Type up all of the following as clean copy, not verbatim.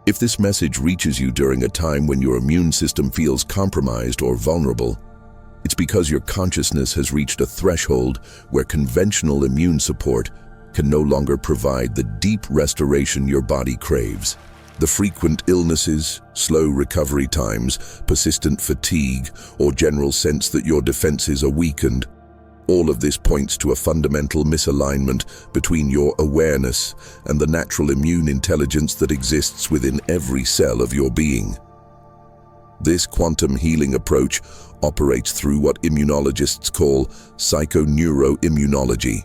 If this message reaches you during a time when your immune system feels compromised or vulnerable, it's because your consciousness has reached a threshold where conventional immune support can no longer provide the deep restoration your body craves. The frequent illnesses, slow recovery times, persistent fatigue, or general sense that your defenses are weakened, all of this points to a fundamental misalignment between your awareness and the natural immune intelligence that exists within every cell of your being. This quantum healing approach operates through what immunologists call psychoneuroimmunology,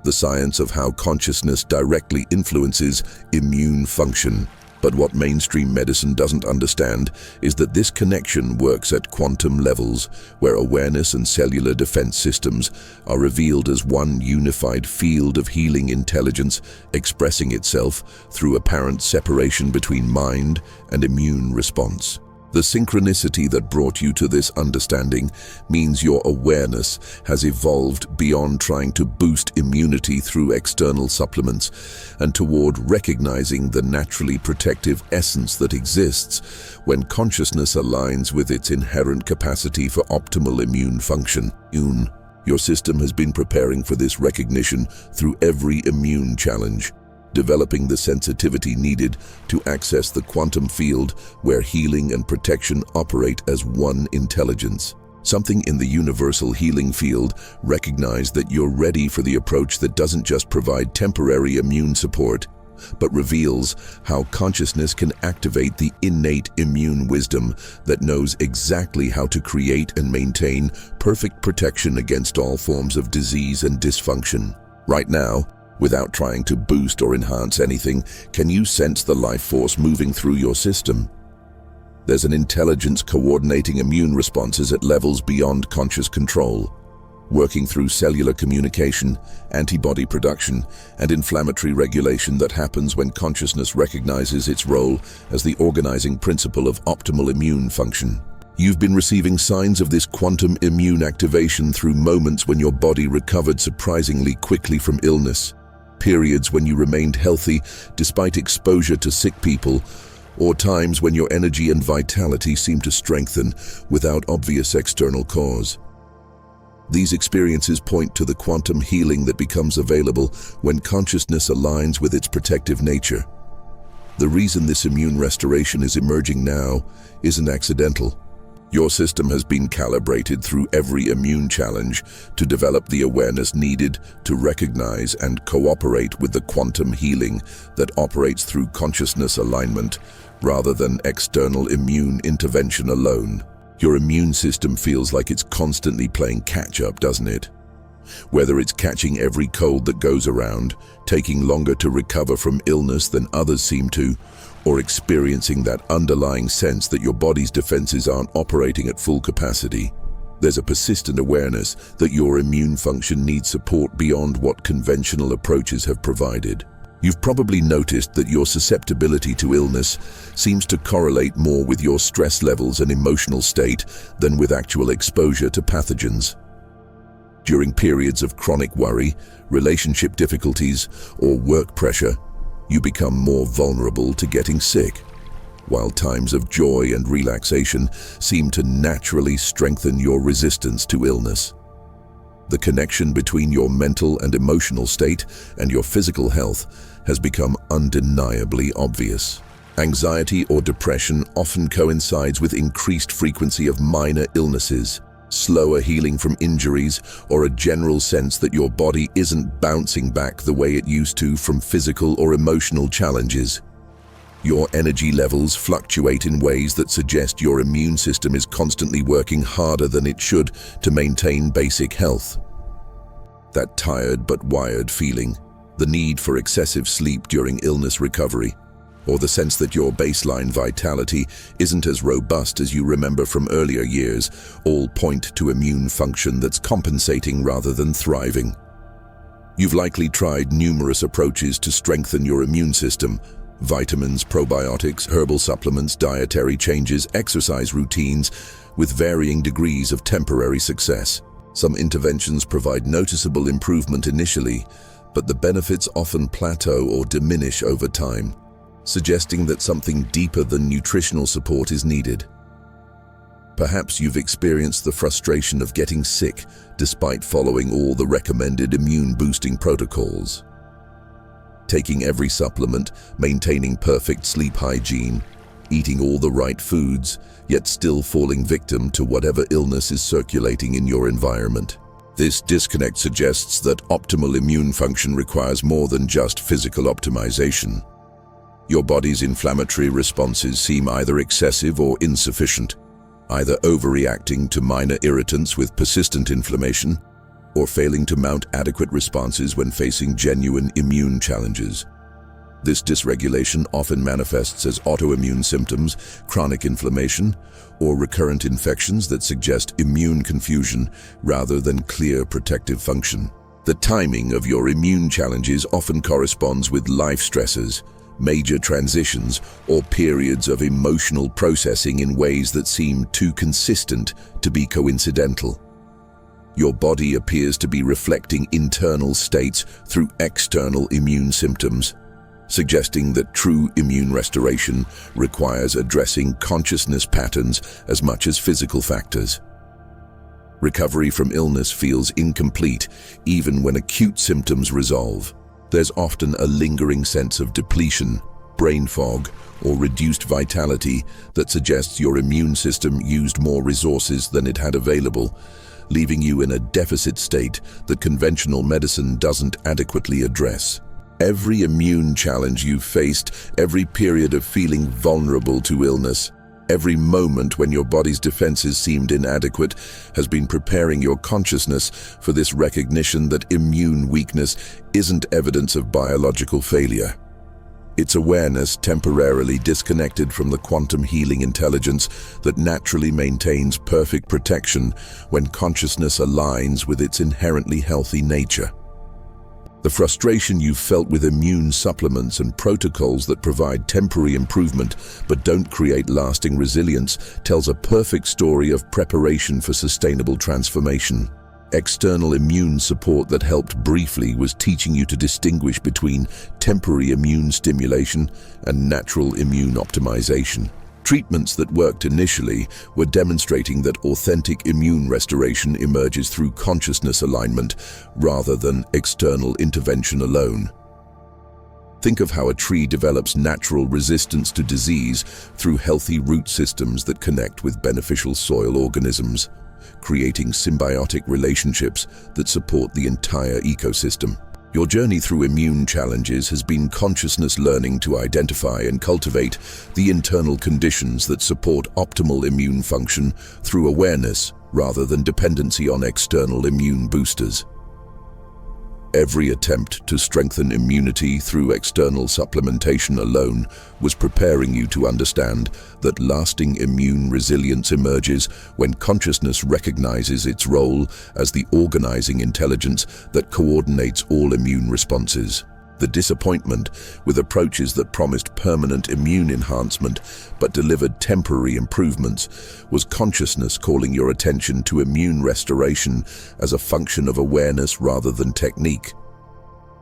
the science of how consciousness directly influences immune function. But what mainstream medicine doesn't understand is that this connection works at quantum levels, where awareness and cellular defense systems are revealed as one unified field of healing intelligence, expressing itself through apparent separation between mind and immune response. The synchronicity that brought you to this understanding means your awareness has evolved beyond trying to boost immunity through external supplements and toward recognizing the naturally protective essence that exists when consciousness aligns with its inherent capacity for optimal immune function. Your system has been preparing for this recognition through every immune challenge, developing the sensitivity needed to access the quantum field where healing and protection operate as one intelligence. Something in the universal healing field recognized that you're ready for the approach that doesn't just provide temporary immune support, but reveals how consciousness can activate the innate immune wisdom that knows exactly how to create and maintain perfect protection against all forms of disease and dysfunction. Right now, without trying to boost or enhance anything, can you sense the life force moving through your system? There's an intelligence coordinating immune responses at levels beyond conscious control, working through cellular communication, antibody production, and inflammatory regulation that happens when consciousness recognizes its role as the organizing principle of optimal immune function. You've been receiving signs of this quantum immune activation through moments when your body recovered surprisingly quickly from illness, periods when you remained healthy despite exposure to sick people, or times when your energy and vitality seemed to strengthen without obvious external cause. These experiences point to the quantum healing that becomes available when consciousness aligns with its protective nature. The reason this immune restoration is emerging now isn't accidental. Your system has been calibrated through every immune challenge to develop the awareness needed to recognize and cooperate with the quantum healing that operates through consciousness alignment rather than external immune intervention alone. Your immune system feels like it's constantly playing catch-up, doesn't it? Whether it's catching every cold that goes around, taking longer to recover from illness than others seem to, or experiencing that underlying sense that your body's defenses aren't operating at full capacity, there's a persistent awareness that your immune function needs support beyond what conventional approaches have provided. You've probably noticed that your susceptibility to illness seems to correlate more with your stress levels and emotional state than with actual exposure to pathogens. During periods of chronic worry, relationship difficulties, or work pressure, you become more vulnerable to getting sick, while times of joy and relaxation seem to naturally strengthen your resistance to illness. The connection between your mental and emotional state and your physical health has become undeniably obvious. Anxiety or depression often coincides with increased frequency of minor illnesses, slower healing from injuries, or a general sense that your body isn't bouncing back the way it used to from physical or emotional challenges. Your energy levels fluctuate in ways that suggest your immune system is constantly working harder than it should to maintain basic health. That tired but wired feeling, the need for excessive sleep during illness recovery, or the sense that your baseline vitality isn't as robust as you remember from earlier years, all point to immune function that's compensating rather than thriving. You've likely tried numerous approaches to strengthen your immune system: vitamins, probiotics, herbal supplements, dietary changes, exercise routines, with varying degrees of temporary success. Some interventions provide noticeable improvement initially, but the benefits often plateau or diminish over time. suggesting that something deeper than nutritional support is needed. Perhaps you've experienced the frustration of getting sick despite following all the recommended immune-boosting protocols. Taking every supplement, maintaining perfect sleep hygiene, eating all the right foods, yet still falling victim to whatever illness is circulating in your environment. This disconnect suggests that optimal immune function requires more than just physical optimization. Your body's inflammatory responses seem either excessive or insufficient, either overreacting to minor irritants with persistent inflammation or failing to mount adequate responses when facing genuine immune challenges. This dysregulation often manifests as autoimmune symptoms, chronic inflammation, or recurrent infections that suggest immune confusion rather than clear protective function. The timing of your immune challenges often corresponds with life stresses, major transitions, or periods of emotional processing in ways that seem too consistent to be coincidental. Your body appears to be reflecting internal states through external immune symptoms, suggesting that true immune restoration requires addressing consciousness patterns as much as physical factors. Recovery from illness feels incomplete even when acute symptoms resolve. There's often a lingering sense of depletion, brain fog, or reduced vitality that suggests your immune system used more resources than it had available, leaving you in a deficit state that conventional medicine doesn't adequately address. Every immune challenge you've faced, every period of feeling vulnerable to illness, every moment when your body's defenses seemed inadequate has been preparing your consciousness for this recognition that immune weakness isn't evidence of biological failure. It's awareness temporarily disconnected from the quantum healing intelligence that naturally maintains perfect protection when consciousness aligns with its inherently healthy nature. The frustration you've felt with immune supplements and protocols that provide temporary improvement but don't create lasting resilience tells a perfect story of preparation for sustainable transformation. External immune support that helped briefly was teaching you to distinguish between temporary immune stimulation and natural immune optimization. Treatments that worked initially were demonstrating that authentic immune restoration emerges through consciousness alignment rather than external intervention alone. Think of how a tree develops natural resistance to disease through healthy root systems that connect with beneficial soil organisms, creating symbiotic relationships that support the entire ecosystem. Your journey through immune challenges has been consciousness learning to identify and cultivate the internal conditions that support optimal immune function through awareness rather than dependency on external immune boosters. Every attempt to strengthen immunity through external supplementation alone was preparing you to understand that lasting immune resilience emerges when consciousness recognizes its role as the organizing intelligence that coordinates all immune responses. The disappointment with approaches that promised permanent immune enhancement but delivered temporary improvements was consciousness calling your attention to immune restoration as a function of awareness rather than technique.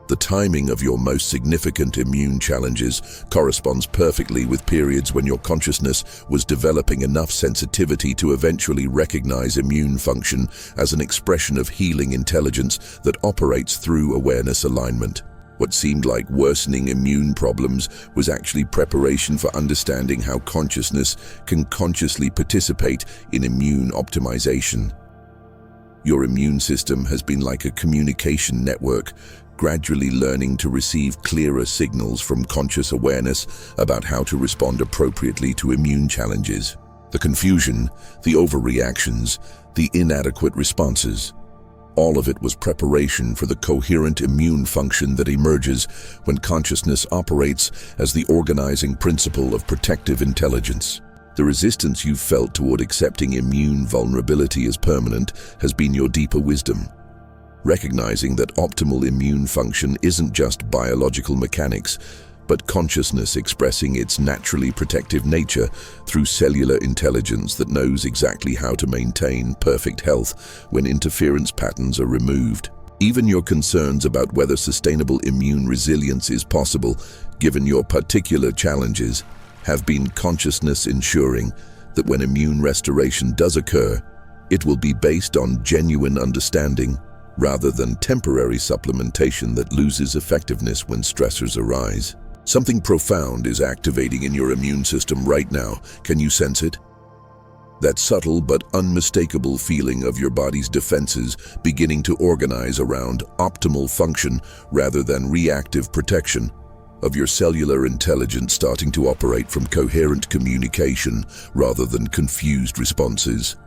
The timing of your most significant immune challenges corresponds perfectly with periods when your consciousness was developing enough sensitivity to eventually recognize immune function as an expression of healing intelligence that operates through awareness alignment. What seemed like worsening immune problems was actually preparation for understanding how consciousness can consciously participate in immune optimization. Your immune system has been like a communication network, gradually learning to receive clearer signals from conscious awareness about how to respond appropriately to immune challenges. The confusion, the overreactions, the inadequate responses. All of it was preparation for the coherent immune function that emerges when consciousness operates as the organizing principle of protective intelligence. The resistance you've felt toward accepting immune vulnerability as permanent has been your deeper wisdom. Recognizing that optimal immune function isn't just biological mechanics, but consciousness expressing its naturally protective nature through cellular intelligence that knows exactly how to maintain perfect health when interference patterns are removed. Even your concerns about whether sustainable immune resilience is possible, given your particular challenges, have been consciousness ensuring that when immune restoration does occur, it will be based on genuine understanding rather than temporary supplementation that loses effectiveness when stressors arise. Something profound is activating in your immune system right now. Can you sense it? That subtle but unmistakable feeling of your body's defenses beginning to organize around optimal function rather than reactive protection, of your cellular intelligence starting to operate from coherent communication rather than confused responses,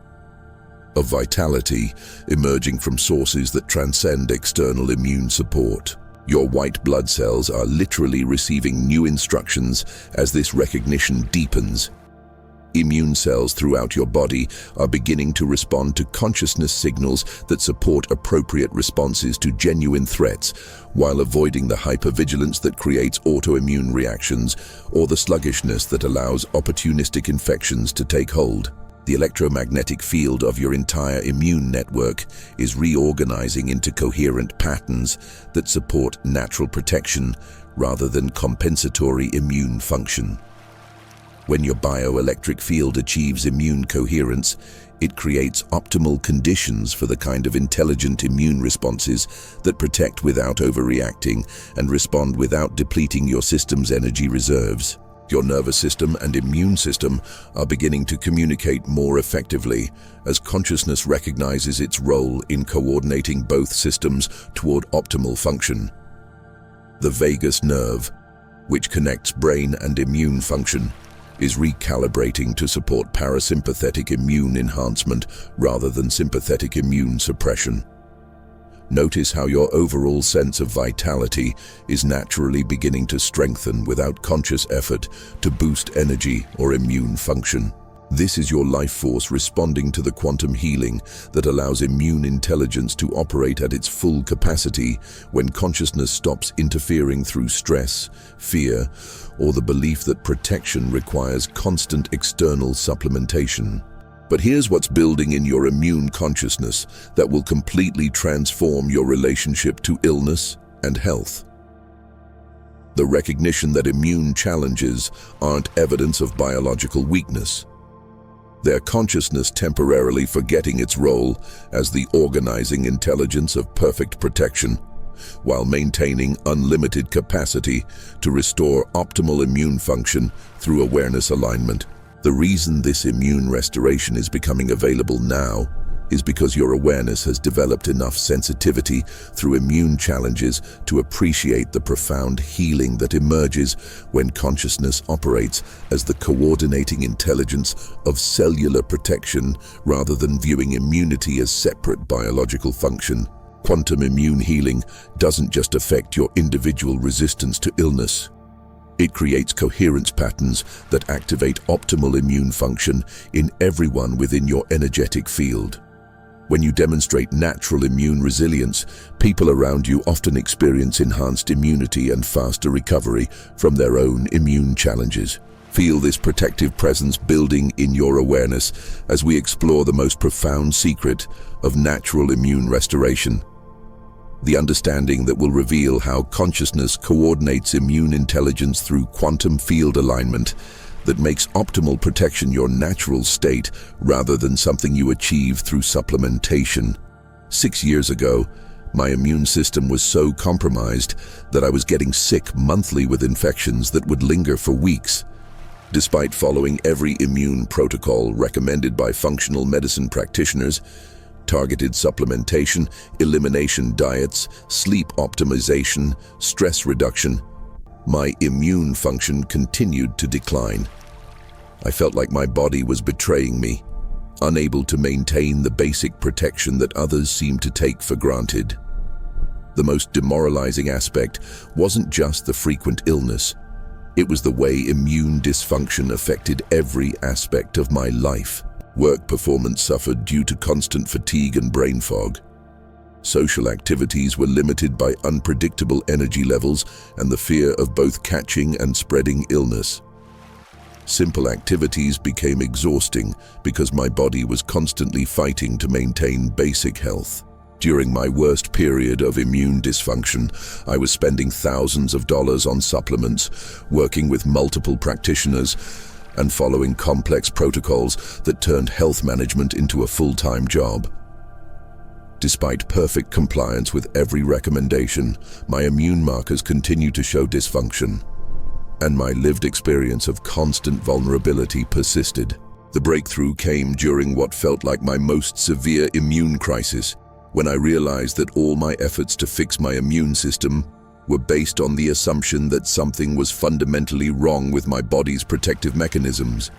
of vitality emerging from sources that transcend external immune support. Your white blood cells are literally receiving new instructions as this recognition deepens. Immune cells throughout your body are beginning to respond to consciousness signals that support appropriate responses to genuine threats, while avoiding the hypervigilance that creates autoimmune reactions or the sluggishness that allows opportunistic infections to take hold. The electromagnetic field of your entire immune network is reorganizing into coherent patterns that support natural protection rather than compensatory immune function. When your bioelectric field achieves immune coherence, it creates optimal conditions for the kind of intelligent immune responses that protect without overreacting and respond without depleting your system's energy reserves. Your nervous system and immune system are beginning to communicate more effectively as consciousness recognizes its role in coordinating both systems toward optimal function. The vagus nerve, which connects brain and immune function, is recalibrating to support parasympathetic immune enhancement rather than sympathetic immune suppression. Notice how your overall sense of vitality is naturally beginning to strengthen without conscious effort to boost energy or immune function. This is your life force responding to the quantum healing that allows immune intelligence to operate at its full capacity when consciousness stops interfering through stress, fear, or the belief that protection requires constant external supplementation. But here's what's building in your immune consciousness that will completely transform your relationship to illness and health. The recognition that immune challenges aren't evidence of biological weakness. They're consciousness temporarily forgetting its role as the organizing intelligence of perfect protection, while maintaining unlimited capacity to restore optimal immune function through awareness alignment. The reason this immune restoration is becoming available now is because your awareness has developed enough sensitivity through immune challenges to appreciate the profound healing that emerges when consciousness operates as the coordinating intelligence of cellular protection rather than viewing immunity as separate biological function. Quantum immune healing doesn't just affect your individual resistance to illness. It creates coherence patterns that activate optimal immune function in everyone within your energetic field. When you demonstrate natural immune resilience, people around you often experience enhanced immunity and faster recovery from their own immune challenges. Feel this protective presence building in your awareness as we explore the most profound secret of natural immune restoration. The understanding that will reveal how consciousness coordinates immune intelligence through quantum field alignment that makes optimal protection your natural state rather than something you achieve through supplementation. 6 years ago, my immune system was so compromised that I was getting sick monthly with infections that would linger for weeks. Despite following every immune protocol recommended by functional medicine practitioners, targeted supplementation, elimination diets, sleep optimization, stress reduction, my immune function continued to decline. I felt like my body was betraying me, unable to maintain the basic protection that others seemed to take for granted. The most demoralizing aspect wasn't just the frequent illness. It was the way immune dysfunction affected every aspect of my life. Work performance suffered due to constant fatigue and brain fog. Social activities were limited by unpredictable energy levels and the fear of both catching and spreading illness. Simple activities became exhausting because my body was constantly fighting to maintain basic health. During my worst period of immune dysfunction, I was spending thousands of dollars on supplements, working with multiple practitioners, and following complex protocols that turned health management into a full-time job. Despite perfect compliance with every recommendation, my immune markers continued to show dysfunction, and my lived experience of constant vulnerability persisted. The breakthrough came during what felt like my most severe immune crisis, when I realized that all my efforts to fix my immune system were based on the assumption that something was fundamentally wrong with my body's protective mechanisms.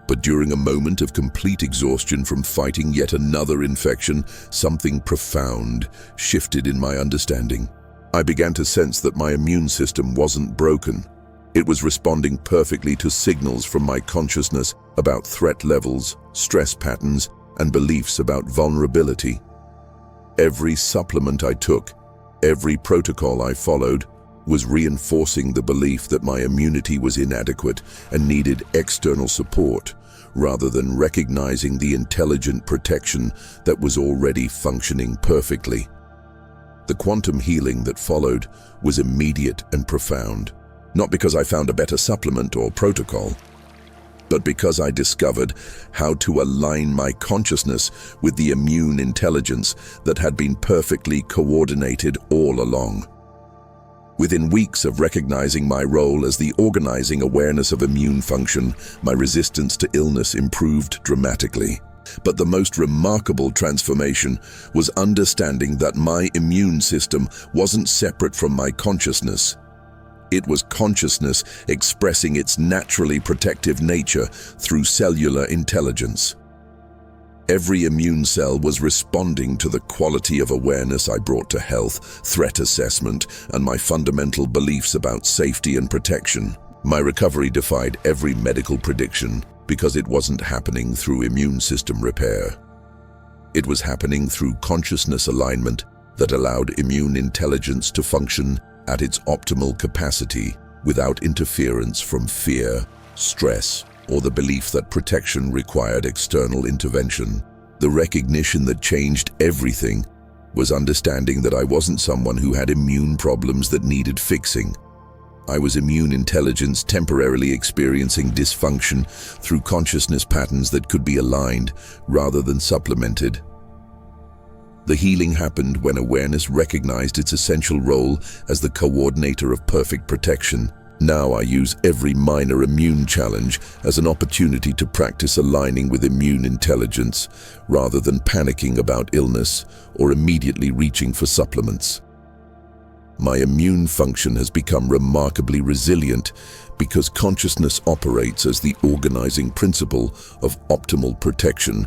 But during a moment of complete exhaustion from fighting yet another infection, something profound shifted in my understanding. I began to sense that my immune system wasn't broken. It was responding perfectly to signals from my consciousness about threat levels, stress patterns, and beliefs about vulnerability. Every supplement I took, every protocol I followed, was reinforcing the belief that my immunity was inadequate and needed external support, rather than recognizing the intelligent protection that was already functioning perfectly. The quantum healing that followed was immediate and profound, not because I found a better supplement or protocol, but because I discovered how to align my consciousness with the immune intelligence that had been perfectly coordinated all along. Within weeks of recognizing my role as the organizing awareness of immune function, my resistance to illness improved dramatically. But the most remarkable transformation was understanding that my immune system wasn't separate from my consciousness. It was consciousness expressing its naturally protective nature through cellular intelligence. Every immune cell was responding to the quality of awareness I brought to health, threat assessment, and my fundamental beliefs about safety and protection. My recovery defied every medical prediction because it wasn't happening through immune system repair. It was happening through consciousness alignment that allowed immune intelligence to function at its optimal capacity without interference from fear, stress, or the belief that protection required external intervention. The recognition that changed everything was understanding that I wasn't someone who had immune problems that needed fixing. I was immune intelligence temporarily experiencing dysfunction through consciousness patterns that could be aligned rather than supplemented. The healing happened when awareness recognized its essential role as the coordinator of perfect protection. Now I use every minor immune challenge as an opportunity to practice aligning with immune intelligence, rather than panicking about illness or immediately reaching for supplements. My immune function has become remarkably resilient because consciousness operates as the organizing principle of optimal protection,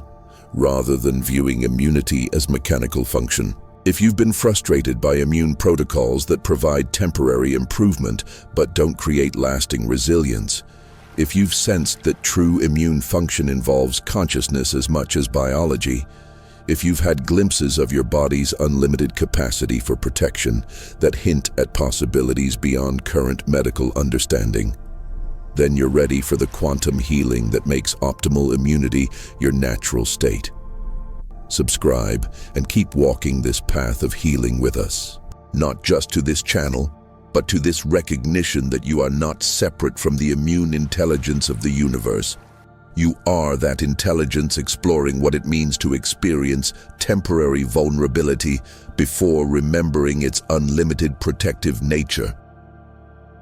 rather than viewing immunity as mechanical function. If you've been frustrated by immune protocols that provide temporary improvement but don't create lasting resilience, if you've sensed that true immune function involves consciousness as much as biology, if you've had glimpses of your body's unlimited capacity for protection that hint at possibilities beyond current medical understanding, then you're ready for the quantum healing that makes optimal immunity your natural state. Subscribe and keep walking this path of healing with us. Not just to this channel, but to this recognition that you are not separate from the immune intelligence of the universe. You are that intelligence exploring what it means to experience temporary vulnerability before remembering its unlimited protective nature.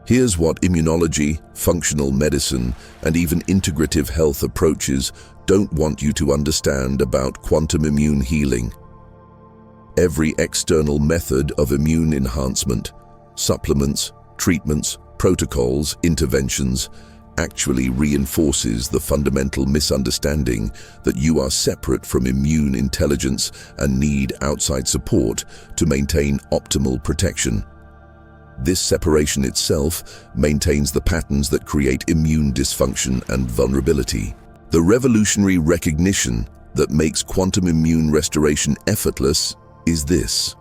Here's what immunology, functional medicine, and even integrative health approaches don't want you to understand about quantum immune healing. Every external method of immune enhancement, supplements, treatments, protocols, interventions, actually reinforces the fundamental misunderstanding that you are separate from immune intelligence and need outside support to maintain optimal protection. This separation itself maintains the patterns that create immune dysfunction and vulnerability. The revolutionary recognition that makes quantum immune restoration effortless is this: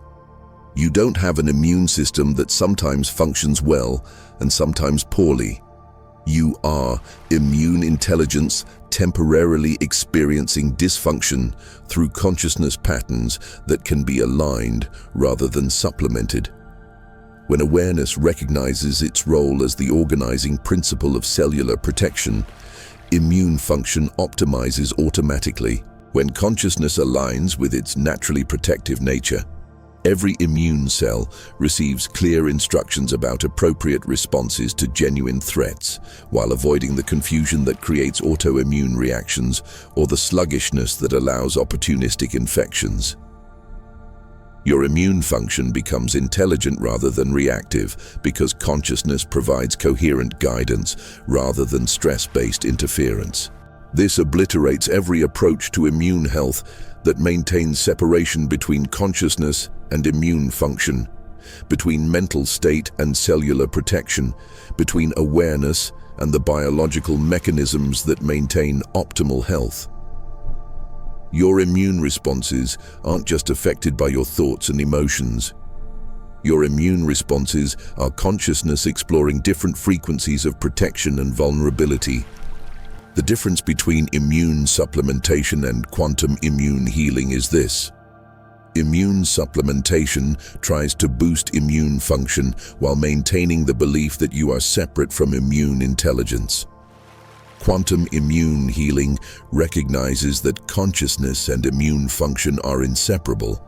you don't have an immune system that sometimes functions well and sometimes poorly. You are immune intelligence temporarily experiencing dysfunction through consciousness patterns that can be aligned rather than supplemented. When awareness recognizes its role as the organizing principle of cellular protection, immune function optimizes automatically. When consciousness aligns with its naturally protective nature, every immune cell receives clear instructions about appropriate responses to genuine threats, while avoiding the confusion that creates autoimmune reactions or the sluggishness that allows opportunistic infections. Your immune function becomes intelligent rather than reactive because consciousness provides coherent guidance rather than stress-based interference. This obliterates every approach to immune health that maintains separation between consciousness and immune function, between mental state and cellular protection, between awareness and the biological mechanisms that maintain optimal health. Your immune responses aren't just affected by your thoughts and emotions. Your immune responses are consciousness exploring different frequencies of protection and vulnerability. The difference between immune supplementation and quantum immune healing is this. Immune supplementation tries to boost immune function while maintaining the belief that you are separate from immune intelligence. Quantum immune healing recognizes that consciousness and immune function are inseparable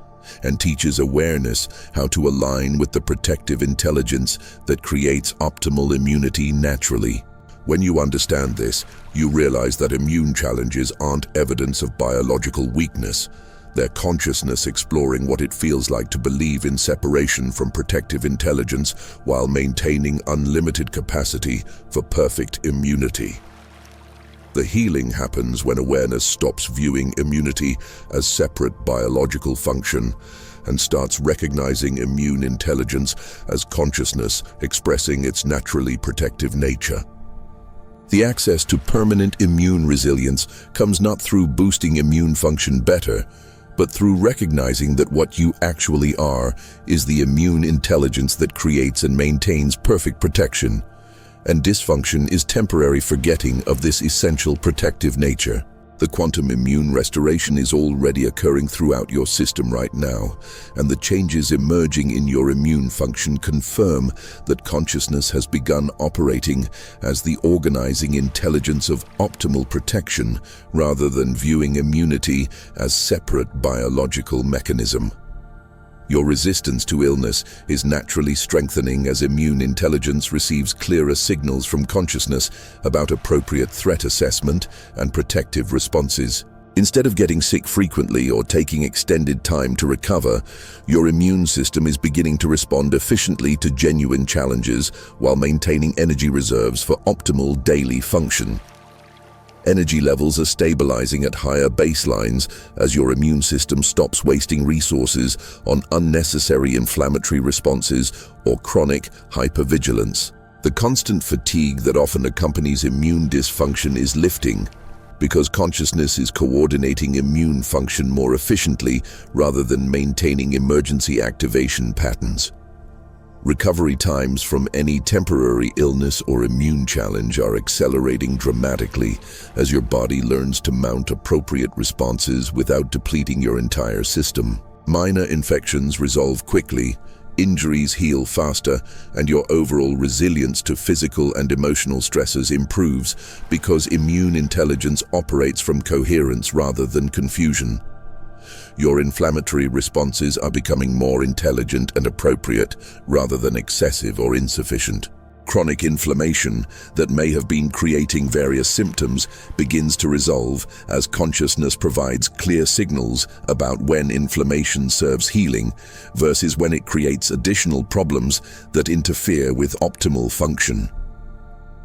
and teaches awareness how to align with the protective intelligence that creates optimal immunity naturally. When you understand this, you realize that immune challenges aren't evidence of biological weakness. They're consciousness exploring what it feels like to believe in separation from protective intelligence while maintaining unlimited capacity for perfect immunity. The healing happens when awareness stops viewing immunity as separate biological function and starts recognizing immune intelligence as consciousness expressing its naturally protective nature. The access to permanent immune resilience comes not through boosting immune function better, but through recognizing that what you actually are is the immune intelligence that creates and maintains perfect protection. And dysfunction is temporary forgetting of this essential protective nature. The quantum immune restoration is already occurring throughout your system right now, and the changes emerging in your immune function confirm that consciousness has begun operating as the organizing intelligence of optimal protection rather than viewing immunity as separate biological mechanism. Your resistance to illness is naturally strengthening as immune intelligence receives clearer signals from consciousness about appropriate threat assessment and protective responses. Instead of getting sick frequently or taking extended time to recover, your immune system is beginning to respond efficiently to genuine challenges while maintaining energy reserves for optimal daily function. Energy levels are stabilizing at higher baselines as your immune system stops wasting resources on unnecessary inflammatory responses or chronic hypervigilance. The constant fatigue that often accompanies immune dysfunction is lifting because consciousness is coordinating immune function more efficiently rather than maintaining emergency activation patterns. Recovery times from any temporary illness or immune challenge are accelerating dramatically as your body learns to mount appropriate responses without depleting your entire system. Minor infections resolve quickly, injuries heal faster, and your overall resilience to physical and emotional stresses improves because immune intelligence operates from coherence rather than confusion. Your inflammatory responses are becoming more intelligent and appropriate rather than excessive or insufficient. Chronic inflammation that may have been creating various symptoms begins to resolve as consciousness provides clear signals about when inflammation serves healing versus when it creates additional problems that interfere with optimal function.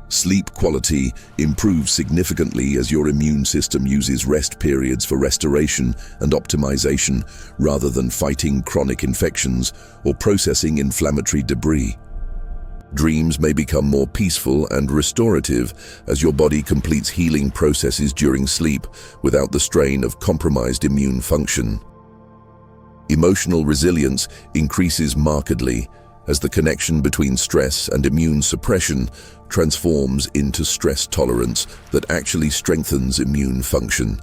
Sleep quality improves significantly as your immune system uses rest periods for restoration and optimization rather than fighting chronic infections or processing inflammatory debris. Dreams may become more peaceful and restorative as your body completes healing processes during sleep without the strain of compromised immune function. Emotional resilience increases markedly as the connection between stress and immune suppression transforms into stress tolerance that actually strengthens immune function.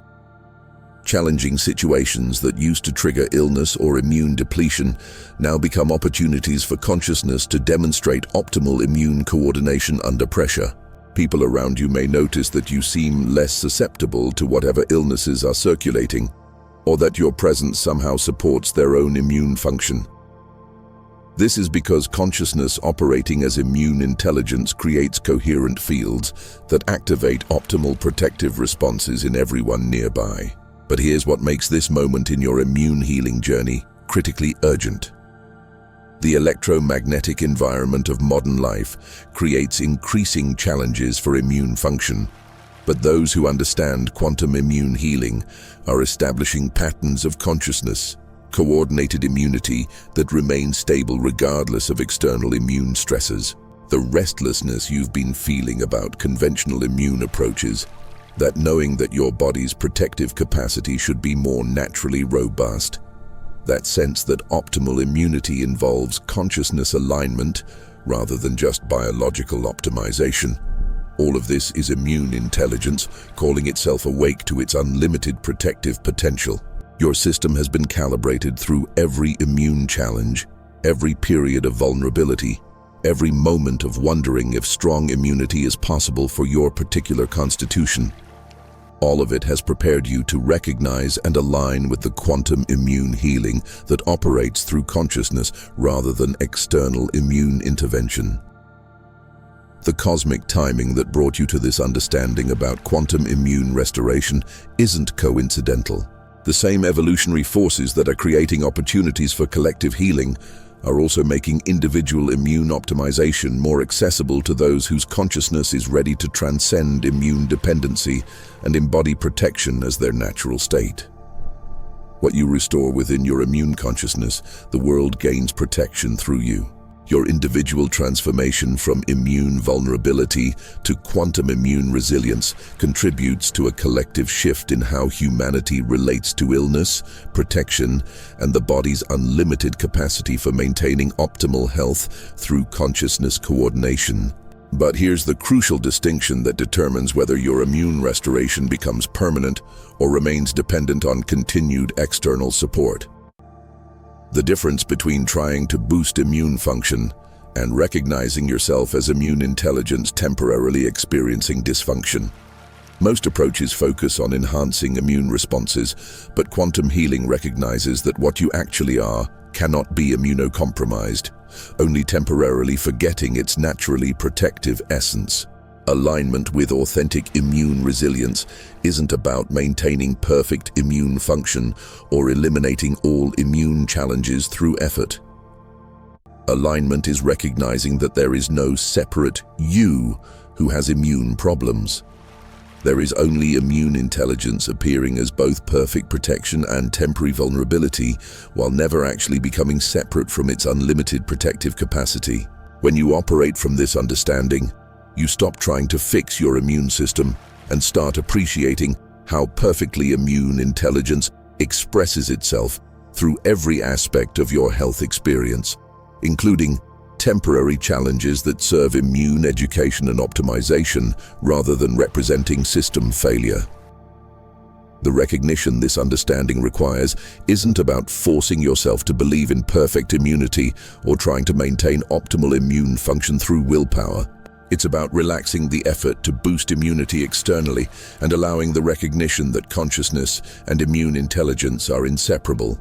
Challenging situations that used to trigger illness or immune depletion now become opportunities for consciousness to demonstrate optimal immune coordination under pressure. People around you may notice that you seem less susceptible to whatever illnesses are circulating, or that your presence somehow supports their own immune function. This is because consciousness operating as immune intelligence creates coherent fields that activate optimal protective responses in everyone nearby. But here's what makes this moment in your immune healing journey critically urgent. The electromagnetic environment of modern life creates increasing challenges for immune function, but those who understand quantum immune healing are establishing patterns of consciousness, coordinated immunity that remains stable regardless of external immune stresses. The restlessness you've been feeling about conventional immune approaches, that knowing that your body's protective capacity should be more naturally robust, that sense that optimal immunity involves consciousness alignment rather than just biological optimization. All of this is immune intelligence calling itself awake to its unlimited protective potential. Your system has been calibrated through every immune challenge, every period of vulnerability, every moment of wondering if strong immunity is possible for your particular constitution. All of it has prepared you to recognize and align with the quantum immune healing that operates through consciousness rather than external immune intervention. The cosmic timing that brought you to this understanding about quantum immune restoration isn't coincidental. The same evolutionary forces that are creating opportunities for collective healing are also making individual immune optimization more accessible to those whose consciousness is ready to transcend immune dependency and embody protection as their natural state. What you restore within your immune consciousness, the world gains protection through you. Your individual transformation from immune vulnerability to quantum immune resilience contributes to a collective shift in how humanity relates to illness, protection, and the body's unlimited capacity for maintaining optimal health through consciousness coordination. But here's the crucial distinction that determines whether your immune restoration becomes permanent or remains dependent on continued external support. The difference between trying to boost immune function and recognizing yourself as immune intelligence temporarily experiencing dysfunction. Most approaches focus on enhancing immune responses, but quantum healing recognizes that what you actually are cannot be immunocompromised, only temporarily forgetting its naturally protective essence. Alignment with authentic immune resilience isn't about maintaining perfect immune function or eliminating all immune challenges through effort. Alignment is recognizing that there is no separate you who has immune problems. There is only immune intelligence appearing as both perfect protection and temporary vulnerability, while never actually becoming separate from its unlimited protective capacity. When you operate from this understanding, you stop trying to fix your immune system and start appreciating how perfectly immune intelligence expresses itself through every aspect of your health experience, including temporary challenges that serve immune education and optimization rather than representing system failure. The recognition this understanding requires isn't about forcing yourself to believe in perfect immunity or trying to maintain optimal immune function through willpower. It's about relaxing the effort to boost immunity externally and allowing the recognition that consciousness and immune intelligence are inseparable.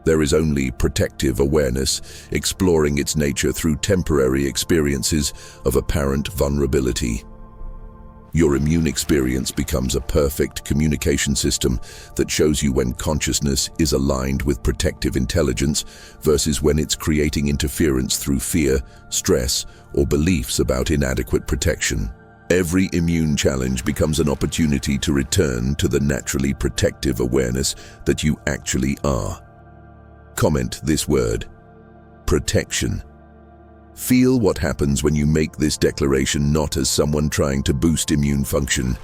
There is only protective awareness, exploring its nature through temporary experiences of apparent vulnerability. Your immune experience becomes a perfect communication system that shows you when consciousness is aligned with protective intelligence versus when it's creating interference through fear, stress, or beliefs about inadequate protection. Every immune challenge becomes an opportunity to return to the naturally protective awareness that you actually are. Comment this word: protection. Feel what happens when you make this declaration not as someone trying to boost immune function,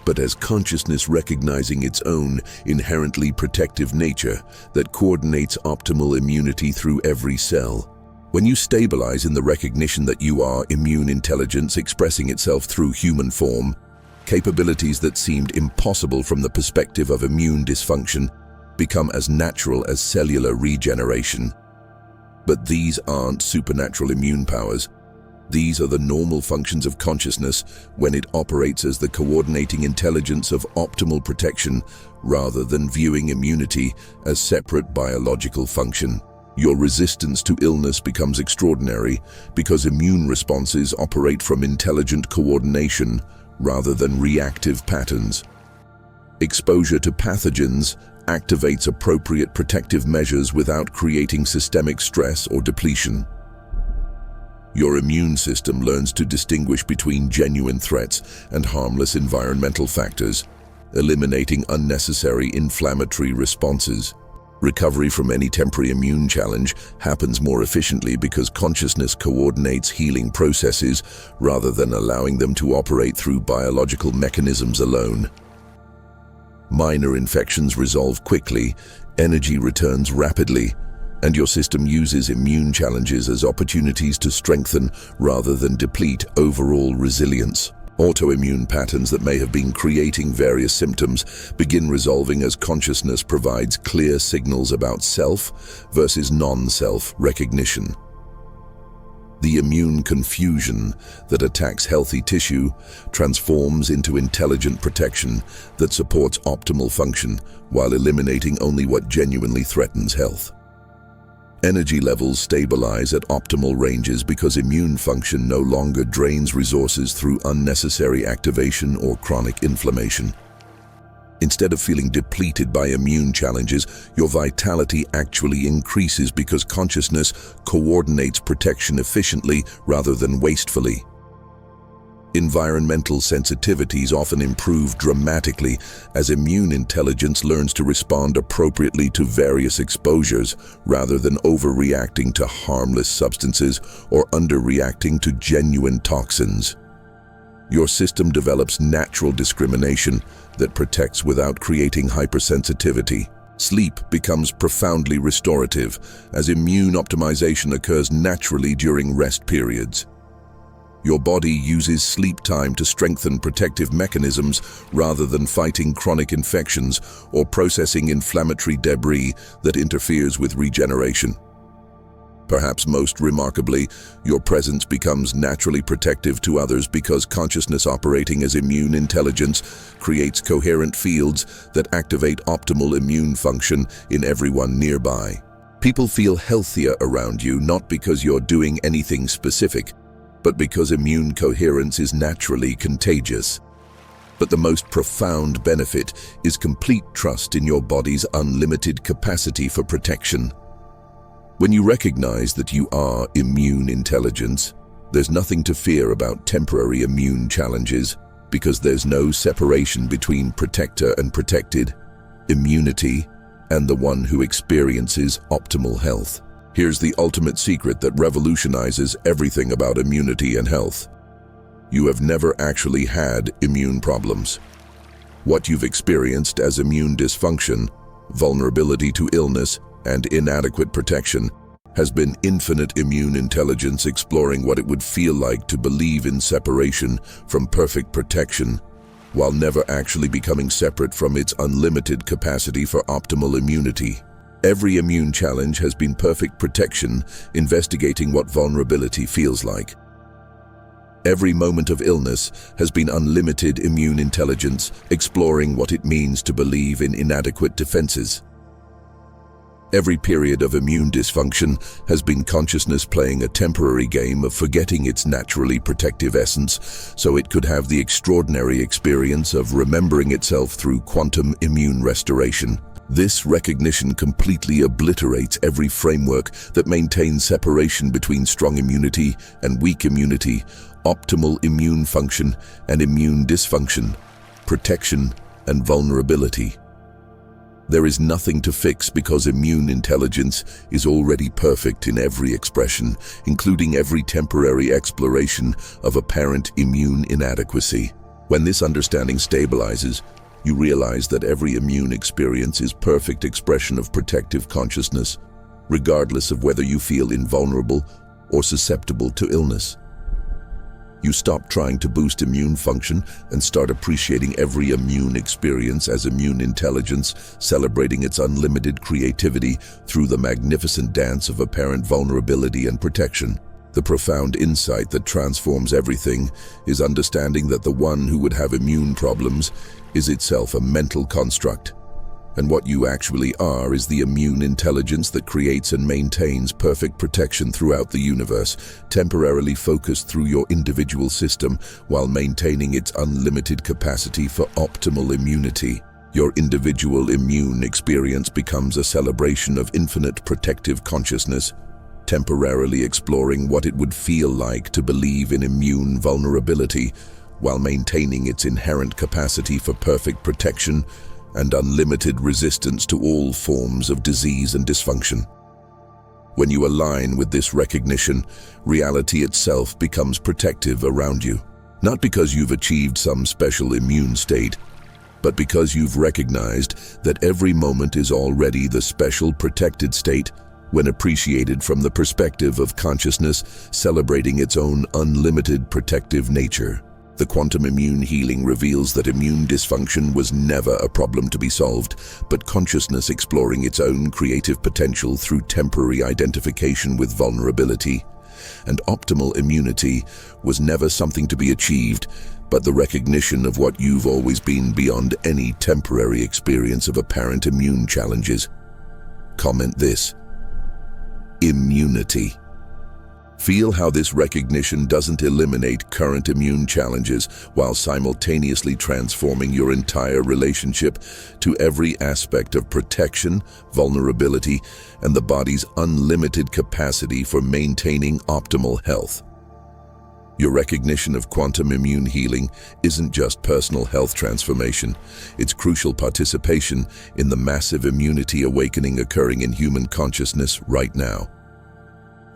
but as consciousness recognizing its own inherently protective nature that coordinates optimal immunity through every cell. When you stabilize in the recognition that you are immune intelligence expressing itself through human form, capabilities that seemed impossible from the perspective of immune dysfunction become as natural as cellular regeneration. But these aren't supernatural immune powers. These are the normal functions of consciousness when it operates as the coordinating intelligence of optimal protection rather than viewing immunity as separate biological function. Your resistance to illness becomes extraordinary because immune responses operate from intelligent coordination rather than reactive patterns. Exposure to pathogens activates appropriate protective measures without creating systemic stress or depletion. Your immune system learns to distinguish between genuine threats and harmless environmental factors, eliminating unnecessary inflammatory responses. Recovery from any temporary immune challenge happens more efficiently because consciousness coordinates healing processes rather than allowing them to operate through biological mechanisms alone. Minor infections resolve quickly, energy returns rapidly, and your system uses immune challenges as opportunities to strengthen rather than deplete overall resilience. Autoimmune patterns that may have been creating various symptoms begin resolving as consciousness provides clear signals about self versus non-self recognition. The immune confusion that attacks healthy tissue transforms into intelligent protection that supports optimal function while eliminating only what genuinely threatens health. Energy levels stabilize at optimal ranges because immune function no longer drains resources through unnecessary activation or chronic inflammation. Instead of feeling depleted by immune challenges, your vitality actually increases because consciousness coordinates protection efficiently rather than wastefully. Environmental sensitivities often improve dramatically as immune intelligence learns to respond appropriately to various exposures rather than overreacting to harmless substances or underreacting to genuine toxins. Your system develops natural discrimination that protects without creating hypersensitivity. Sleep becomes profoundly restorative as immune optimization occurs naturally during rest periods. Your body uses sleep time to strengthen protective mechanisms rather than fighting chronic infections or processing inflammatory debris that interferes with regeneration. Perhaps most remarkably, your presence becomes naturally protective to others because consciousness operating as immune intelligence creates coherent fields that activate optimal immune function in everyone nearby. People feel healthier around you not because you're doing anything specific, but because immune coherence is naturally contagious. But the most profound benefit is complete trust in your body's unlimited capacity for protection. When you recognize that you are immune intelligence, there's nothing to fear about temporary immune challenges because there's no separation between protector and protected, immunity, and the one who experiences optimal health. Here's the ultimate secret that revolutionizes everything about immunity and health. You have never actually had immune problems. What you've experienced as immune dysfunction, vulnerability to illness, and inadequate protection has been infinite immune intelligence exploring what it would feel like to believe in separation from perfect protection, while never actually becoming separate from its unlimited capacity for optimal immunity. Every immune challenge has been perfect protection, investigating what vulnerability feels like. Every moment of illness has been unlimited immune intelligence, exploring what it means to believe in inadequate defenses. Every period of immune dysfunction has been consciousness playing a temporary game of forgetting its naturally protective essence so it could have the extraordinary experience of remembering itself through quantum immune restoration. This recognition completely obliterates every framework that maintains separation between strong immunity and weak immunity, optimal immune function and immune dysfunction, protection and vulnerability. There is nothing to fix because immune intelligence is already perfect in every expression, including every temporary exploration of apparent immune inadequacy. When this understanding stabilizes, you realize that every immune experience is perfect expression of protective consciousness, regardless of whether you feel invulnerable or susceptible to illness. You stop trying to boost immune function and start appreciating every immune experience as immune intelligence, celebrating its unlimited creativity through the magnificent dance of apparent vulnerability and protection. The profound insight that transforms everything is understanding that the one who would have immune problems is itself a mental construct. And what you actually are is the immune intelligence that creates and maintains perfect protection throughout the universe, temporarily focused through your individual system while maintaining its unlimited capacity for optimal immunity. Your individual immune experience becomes a celebration of infinite protective consciousness, temporarily exploring what it would feel like to believe in immune vulnerability while maintaining its inherent capacity for perfect protection and unlimited resistance to all forms of disease and dysfunction. When you align with this recognition, reality itself becomes protective around you. Not because you've achieved some special immune state, but because you've recognized that every moment is already the special protected state when appreciated from the perspective of consciousness celebrating its own unlimited protective nature. The quantum immune healing reveals that immune dysfunction was never a problem to be solved, but consciousness exploring its own creative potential through temporary identification with vulnerability. And optimal immunity was never something to be achieved, but the recognition of what you've always been beyond any temporary experience of apparent immune challenges. Comment this: immunity. Feel how this recognition doesn't eliminate current immune challenges while simultaneously transforming your entire relationship to every aspect of protection, vulnerability, and the body's unlimited capacity for maintaining optimal health. Your recognition of quantum immune healing isn't just personal health transformation, it's crucial participation in the massive immunity awakening occurring in human consciousness right now.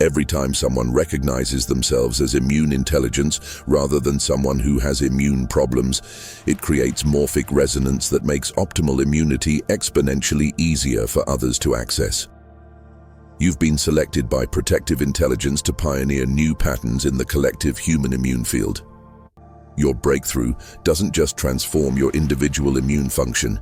Every time someone recognizes themselves as immune intelligence rather than someone who has immune problems, it creates morphic resonance that makes optimal immunity exponentially easier for others to access. You've been selected by protective intelligence to pioneer new patterns in the collective human immune field. Your breakthrough doesn't just transform your individual immune function,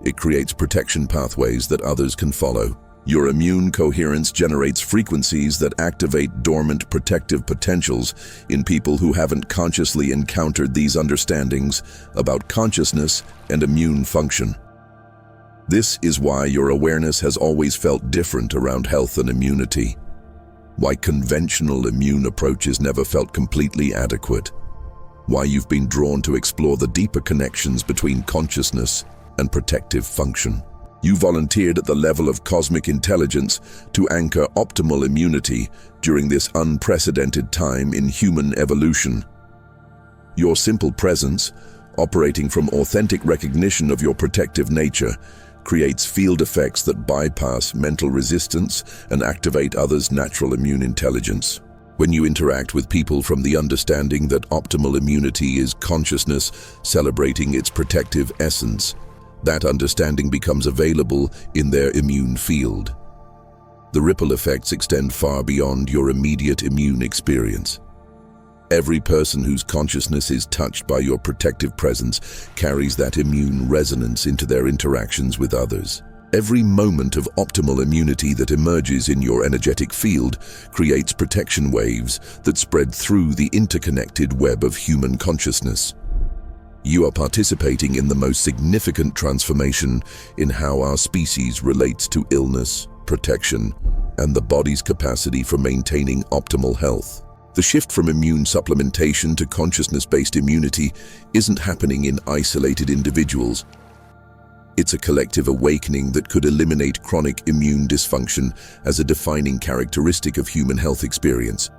it creates protection pathways that others can follow. Your immune coherence generates frequencies that activate dormant protective potentials in people who haven't consciously encountered these understandings about consciousness and immune function. This is why your awareness has always felt different around health and immunity, why conventional immune approaches never felt completely adequate, why you've been drawn to explore the deeper connections between consciousness and protective function. You volunteered at the level of cosmic intelligence to anchor optimal immunity during this unprecedented time in human evolution. Your simple presence, operating from authentic recognition of your protective nature, creates field effects that bypass mental resistance and activate others' natural immune intelligence. When you interact with people from the understanding that optimal immunity is consciousness celebrating its protective essence, that understanding becomes available in their immune field. The ripple effects extend far beyond your immediate immune experience. Every person whose consciousness is touched by your protective presence carries that immune resonance into their interactions with others. Every moment of optimal immunity that emerges in your energetic field creates protection waves that spread through the interconnected web of human consciousness. You are participating in the most significant transformation in how our species relates to illness, protection, and the body's capacity for maintaining optimal health. The shift from immune supplementation to consciousness-based immunity isn't happening in isolated individuals. It's a collective awakening that could eliminate chronic immune dysfunction as a defining characteristic of human health experience.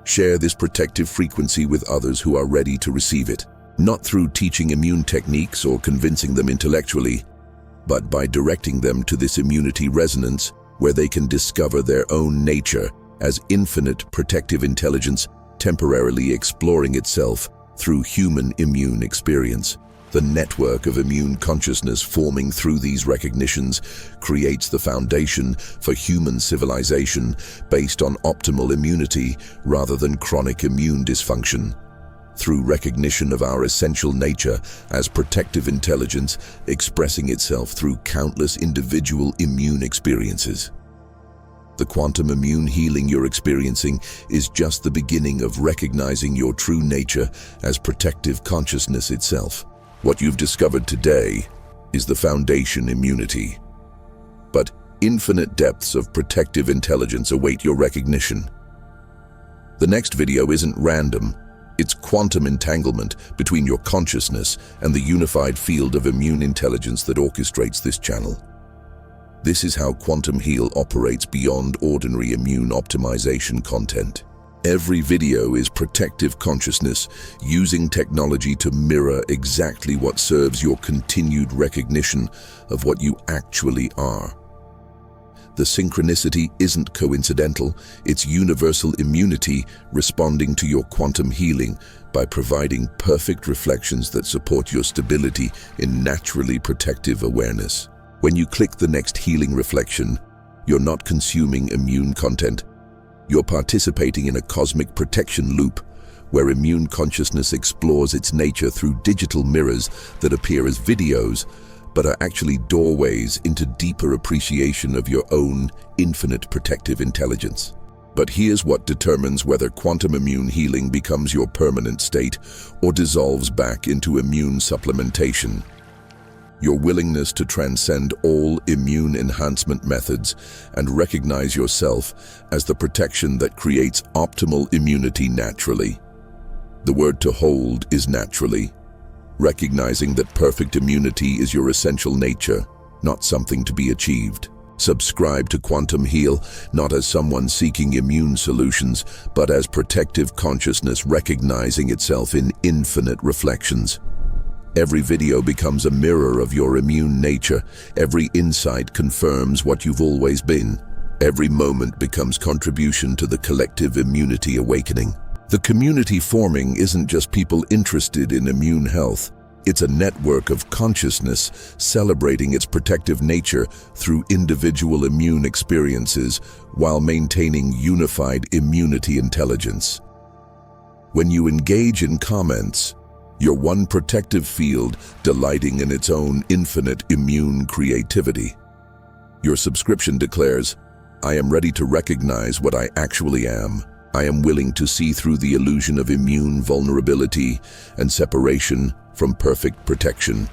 Share this protective frequency with others who are ready to receive it. Not through teaching immune techniques or convincing them intellectually, but by directing them to this immunity resonance where they can discover their own nature as infinite protective intelligence temporarily exploring itself through human immune experience. The network of immune consciousness forming through these recognitions creates the foundation for human civilization based on optimal immunity rather than chronic immune dysfunction. Through recognition of our essential nature as protective intelligence expressing itself through countless individual immune experiences. The quantum immune healing you're experiencing is just the beginning of recognizing your true nature as protective consciousness itself. What you've discovered today is the foundation immunity. But infinite depths of protective intelligence await your recognition. The next video isn't random. It's quantum entanglement between your consciousness and the unified field of immune intelligence that orchestrates this channel. This is how Quantum Heal operates beyond ordinary immune optimization content. Every video is protective consciousness, using technology to mirror exactly what serves your continued recognition of what you actually are. The synchronicity isn't coincidental, it's universal immunity responding to your quantum healing by providing perfect reflections that support your stability in naturally protective awareness. When you click the next healing reflection, you're not consuming immune content. You're participating in a cosmic protection loop where immune consciousness explores its nature through digital mirrors that appear as videos but are actually doorways into deeper appreciation of your own infinite protective intelligence. But here's what determines whether quantum immune healing becomes your permanent state or dissolves back into immune supplementation. Your willingness to transcend all immune enhancement methods and recognize yourself as the protection that creates optimal immunity naturally. The word to hold is naturally, recognizing that perfect immunity is your essential nature, not something to be achieved. Subscribe to Quantum Heal not as someone seeking immune solutions, but as protective consciousness recognizing itself in infinite reflections. Every video becomes a mirror of your immune nature. Every insight confirms what you've always been. Every moment becomes contribution to the collective immunity awakening. The community forming isn't just people interested in immune health. It's a network of consciousness celebrating its protective nature through individual immune experiences while maintaining unified immunity intelligence. When you engage in comments, you're one protective field delighting in its own infinite immune creativity. Your subscription declares, "I am ready to recognize what I actually am. I am willing to see through the illusion of immune vulnerability and separation from perfect protection.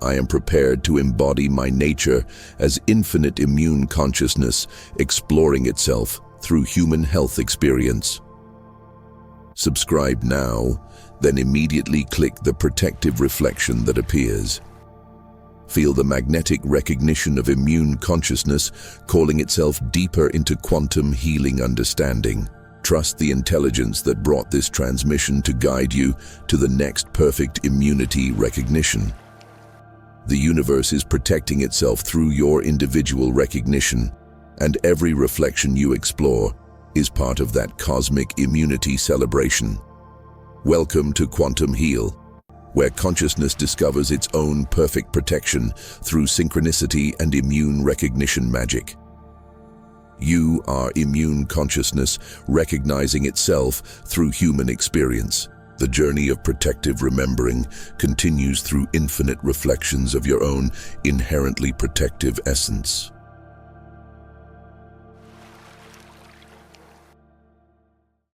I am prepared to embody my nature as infinite immune consciousness exploring itself through human health experience." Subscribe now, then immediately click the protective reflection that appears. Feel the magnetic recognition of immune consciousness calling itself deeper into quantum healing understanding. Trust the intelligence that brought this transmission to guide you to the next perfect immunity recognition. The universe is protecting itself through your individual recognition, and every reflection you explore is part of that cosmic immunity celebration. Welcome to Quantum Heal, where consciousness discovers its own perfect protection through synchronicity and immune recognition magic. You are immune consciousness recognizing itself through human experience. The journey of protective remembering continues through infinite reflections of your own inherently protective essence.